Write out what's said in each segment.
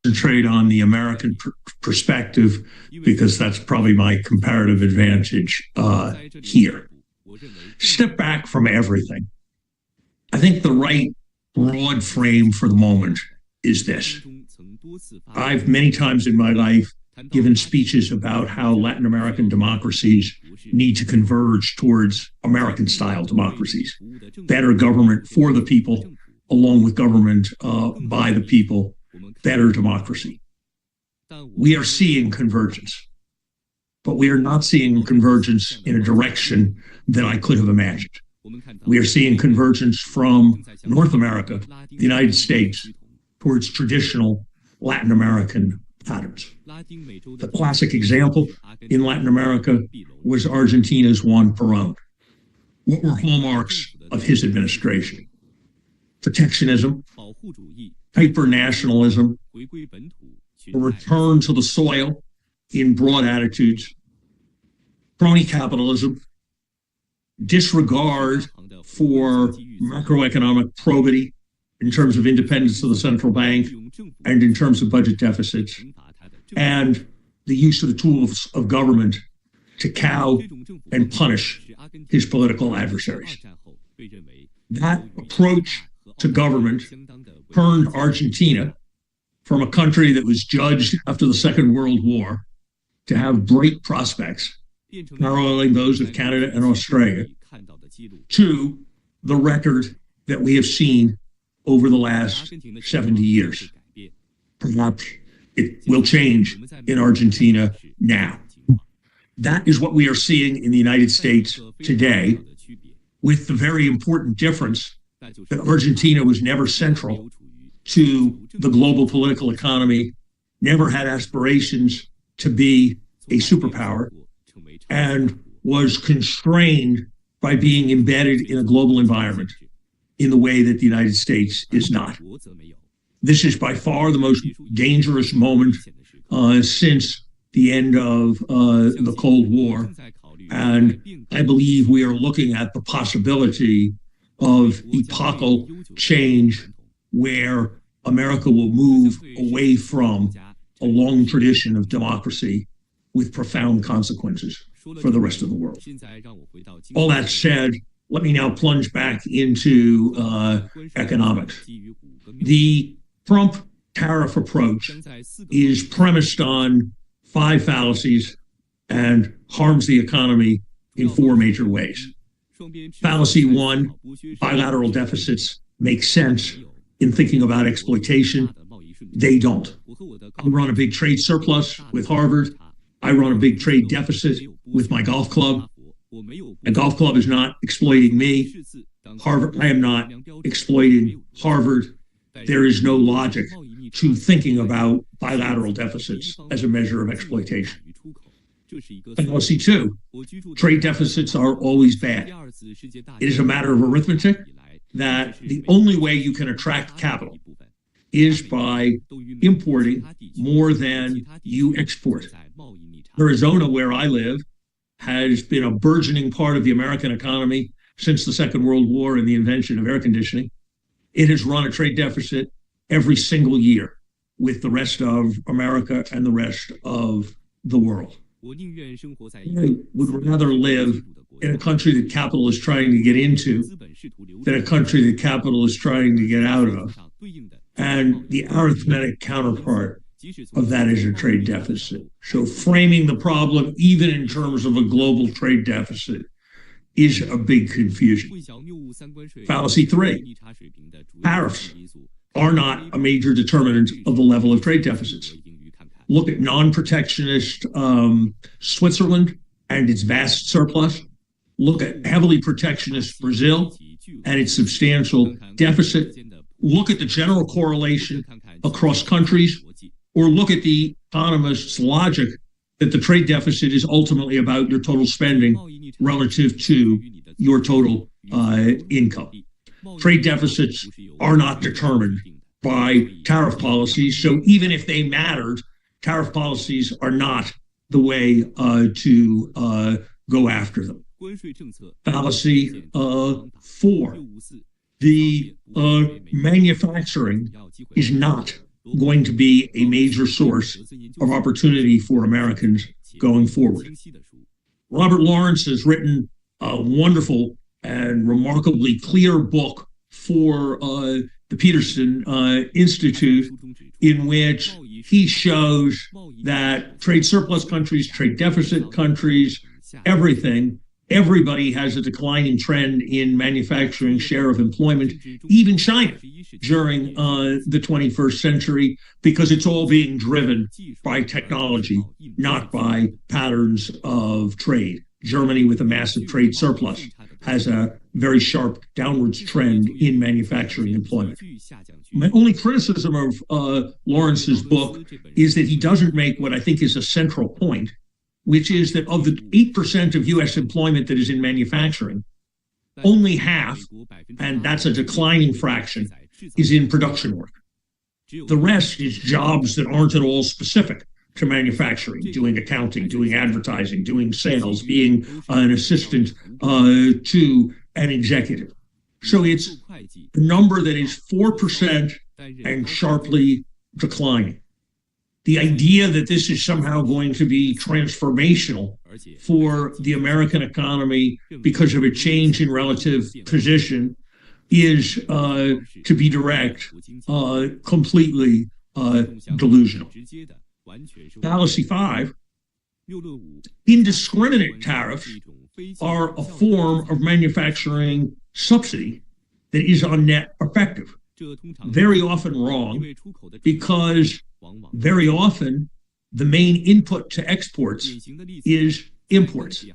concentrate on the American perspective because that's probably my comparative advantage here. Step back from everything. I think the right broad frame for the moment is this. I've many times in my life given speeches about how Latin American democracies need to converge towards American-style democracies. Better government for the people, along with government by the people, better democracy. We are seeing convergence, but we are not seeing convergence in a direction that I could have imagined. We are seeing convergence from North America, the United States, towards traditional Latin American patterns. The classic example in Latin America was Argentina's Juan Perón. What were hallmarks of his administration? Protectionism, hyper-nationalism, a return to the soil in broad attitudes, crony capitalism, disregard for macroeconomic probity in terms of independence of the central bank and in terms of budget deficits, and the use of the tools of government to cow and punish his political adversaries. That approach to government turned Argentina from a country that was judged after the Second World War to have great prospects, paralleling those of Canada and Australia, to the record that we have seen over the last 70 years. Perhaps it will change in Argentina now. That is what we are seeing in the United States today, with the very important difference that Argentina was never central to the global political economy, never had aspirations to be a superpower, and was constrained by being embedded in a global environment in the way that the United States is not. This is by far the most dangerous moment since the end of the Cold War. And I believe we are looking at the possibility of epochal change where America will move away from a long tradition of democracy with profound consequences for the rest of the world. All that said, let me now plunge back into economics. The Trump tariff approach is premised on 5 fallacies and harms the economy in 4 major ways. Fallacy 1, bilateral deficits make sense in thinking about exploitation. They don't. I run a big trade surplus with Harvard. I run a big trade deficit with my golf club. A golf club is not exploiting me. Harvard, I am not exploiting Harvard. There is no logic to thinking about bilateral deficits as a measure of exploitation. Fallacy 2, trade deficits are always bad. It is a matter of arithmetic that the only way you can attract capital is by importing more than you export. Arizona, where I live, has been a burgeoning part of the American economy since the Second World War and the invention of air conditioning. It has run a trade deficit every single year with the rest of America and the rest of the world. I would rather live in a country that capital is trying to get into than a country that capital is trying to get out of. And the arithmetic counterpart of that is a trade deficit. So framing the problem, even in terms of a global trade deficit, is a big confusion. Fallacy 3, tariffs are not a major determinant of the level of trade deficits. Look at non-protectionist Switzerland and its vast surplus. Look at heavily protectionist Brazil and its substantial deficit. Look at the general correlation across countries, or look at the economists' logic that the trade deficit is ultimately about your total spending relative to your total income. Trade deficits are not determined by tariff policies, so even if they mattered, tariff policies are not the way to go after them. Fallacy 4, the manufacturing is not going to be a major source of opportunity for Americans going forward. Robert Lawrence has written a wonderful and remarkably clear book for the Peterson Institute, in which he shows that trade surplus countries, trade deficit countries, everybody has a declining trend in manufacturing share of employment, even China during the 21st century, because it's all being driven by technology, not by patterns of trade. Germany, with a massive trade surplus, has a very sharp downwards trend in manufacturing employment. My only criticism of Lawrence's book is that he doesn't make what I think is a central point, which is that of the 8% of U.S. employment that is in manufacturing, only half, and that's a declining fraction, is in production work. The rest is jobs that aren't at all specific to manufacturing, doing accounting, doing advertising, doing sales, being an assistant to an executive. So it's a number that is 4% and sharply declining. The idea that this is somehow going to be transformational for the American economy because of a change in relative position is, to be direct, completely delusional. Fallacy 5, indiscriminate tariffs are a form of manufacturing subsidy that is on net effective. Very often wrong, because very often the main input to exports is imports.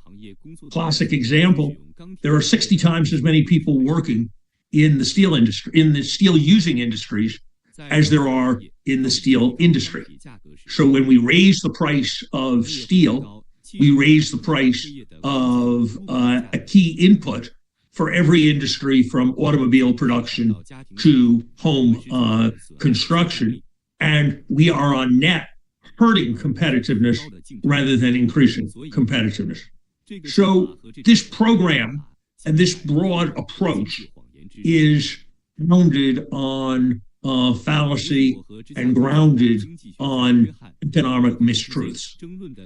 Classic example, there are 60 times as many people working in the steel industry, in the steel using industries, as there are in the steel industry. So when we raise the price of steel, we raise the price of a key input for every industry, from automobile production to home construction. And we are on net hurting competitiveness rather than increasing competitiveness. So this program and this broad approach is founded on fallacy and grounded on economic mistruths,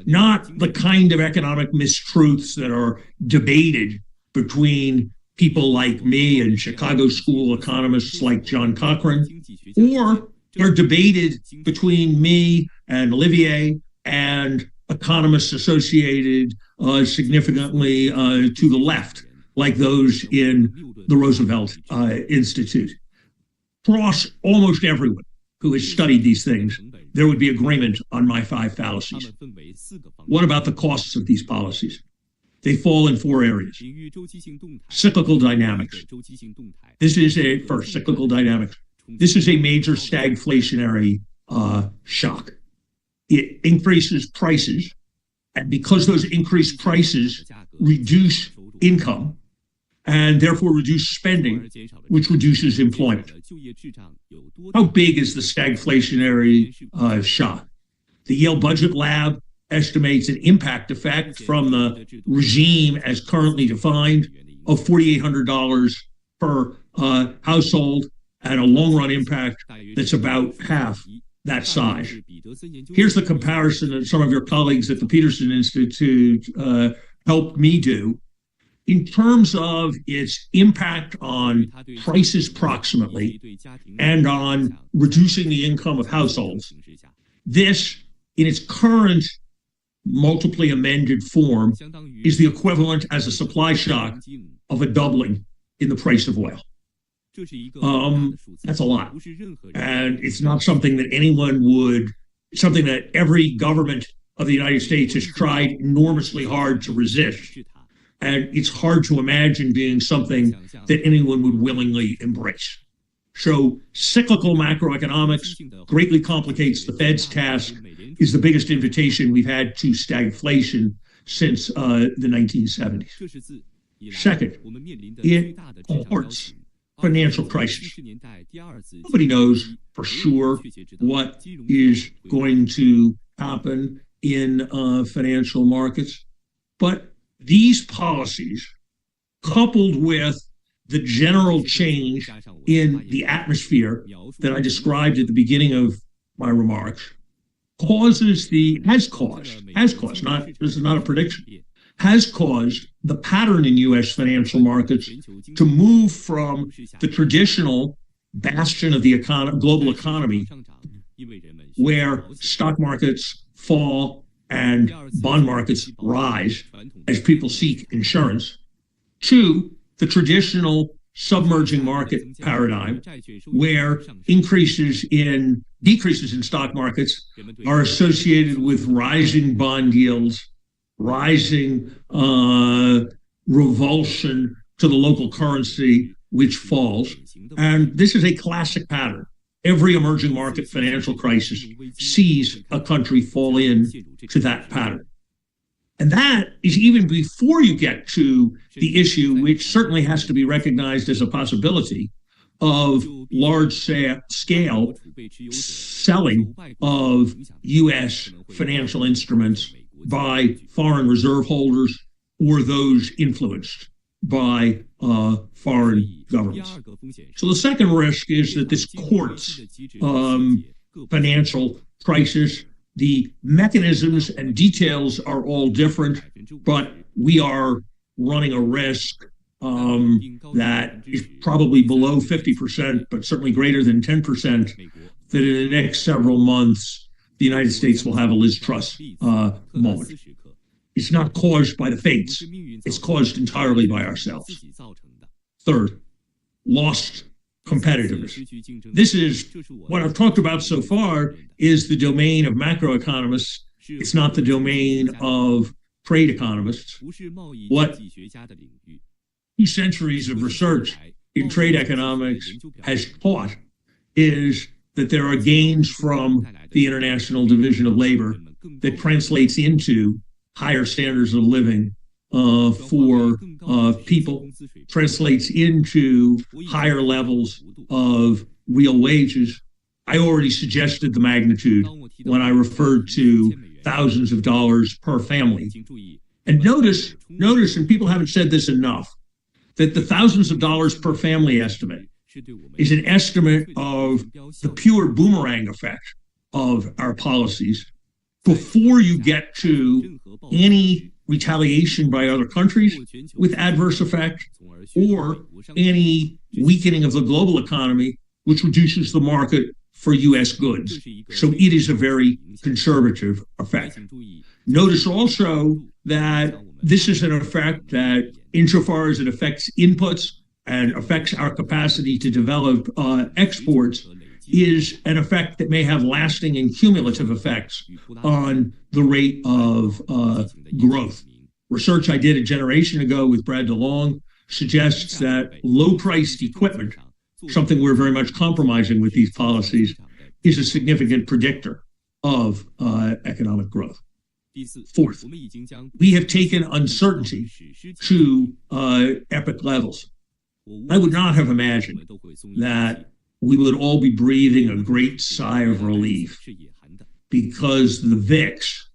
not the kind of economic mistruths that are debated between people like me and Chicago School economists like John Cochrane, or are debated between me and Olivier and economists associated significantly to the left, like those in the Roosevelt Institute. Across almost everyone who has studied these things, there would be agreement on my 5 fallacies. What about the costs of these policies? They fall in 4 areas. Cyclical dynamics. This is cyclical dynamics. This is a major stagflationary shock. It increases prices, and because those increased prices reduce income and therefore reduce spending, which reduces employment. How big is the stagflationary shock? The Yale Budget Lab estimates an impact effect from the regime as currently defined of $4,800 per household, and a long-run impact that's about half that size. Here's the comparison that some of your colleagues at the Peterson Institute helped me do. In terms of its impact on prices proximately and on reducing the income of households, this, in its current multiply amended form, is the equivalent as a supply shock of a doubling in the price of oil. That's a lot. And it's not something that something that every government of the United States has tried enormously hard to resist. And it's hard to imagine being something that anyone would willingly embrace. So cyclical macroeconomics greatly complicates the Fed's task, is the biggest invitation we've had to stagflation since the 1970s. Second, it cohorts financial crisis. Nobody knows for sure what is going to happen in financial markets, but these policies, coupled with the general change in the atmosphere that I described at the beginning of my remarks, has caused, not, this is not a prediction, has caused the pattern in U.S. financial markets to move from the traditional bastion of the global economy, where stock markets fall and bond markets rise as people seek insurance, to the traditional submerging market paradigm, where decreases in stock markets are associated with rising bond yields, rising revulsion to the local currency, which falls. And this is a classic pattern. Every emerging market financial crisis sees a country fall into that pattern. And that is even before you get to the issue, which certainly has to be recognized as a possibility, of large-scale selling of U.S. financial instruments by foreign reserve holders or those influenced by foreign governments. So the second risk is that this courts financial crisis. The mechanisms and details are all different, but we are running a risk that is probably below 50%, but certainly greater than 10%, that in the next several months, the United States will have a Liz Truss moment. It's not caused by the fates. It's caused entirely by ourselves. Third, lost competitiveness. This is what I've talked about so far is the domain of macroeconomists. It's not the domain of trade economists. What 2 centuries of research in trade economics has taught is that there are gains from the International Division of Labor that translates into higher standards of living for people, translates into higher levels of real wages. I already suggested the magnitude when I referred to thousands of dollars per family. And notice, and people haven't said this enough, that the thousands of dollars per family estimate is an estimate of the pure boomerang effect of our policies before you get to any retaliation by other countries with adverse effect or any weakening of the global economy, which reduces the market for U.S. goods. So it is a very conservative effect. Notice also that this is an effect that, insofar as it affects inputs and affects our capacity to develop exports, is an effect that may have lasting and cumulative effects on the rate of growth. Research I did a generation ago with Brad DeLong suggests that low-priced equipment, something we're very much compromising with these policies, is a significant predictor of economic growth. Fourth, we have taken uncertainty to epic levels. I would not have imagined that we would all be breathing a great sigh of relief because the VIX,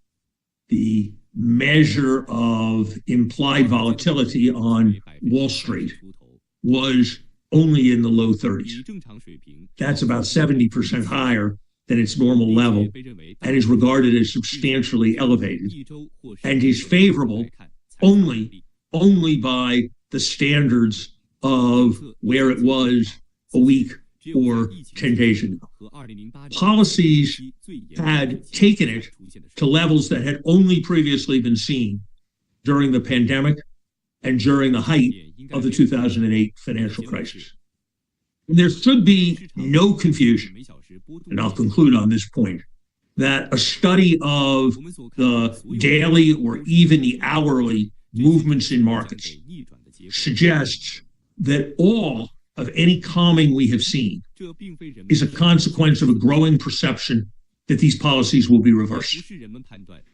the measure of implied volatility on Wall Street, was only in the low 30s. That's about 70% higher than its normal level and is regarded as substantially elevated and is favorable only by the standards of where it was a week or 10 days ago. Policies had taken it to levels that had only previously been seen during the pandemic and during the height of the 2008 financial crisis. And there should be no confusion, and I'll conclude on this point, that a study of the daily or even the hourly movements in markets suggests that all of any calming we have seen is a consequence of a growing perception that these policies will be reversed.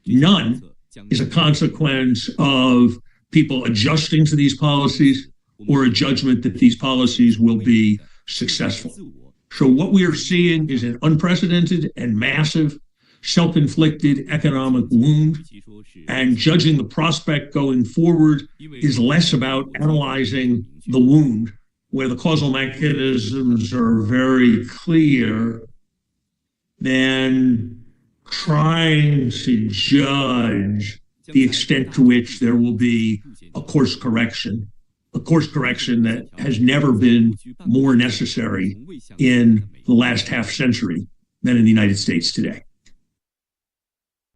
None is a consequence of people adjusting to these policies or a judgment that these policies will be successful. So what we are seeing is an unprecedented and massive self-inflicted economic wound, and judging the prospect going forward is less about analyzing the wound, where the causal mechanisms are very clear, than trying to judge the extent to which there will be a course correction that has never been more necessary in the last half century than in the United States today.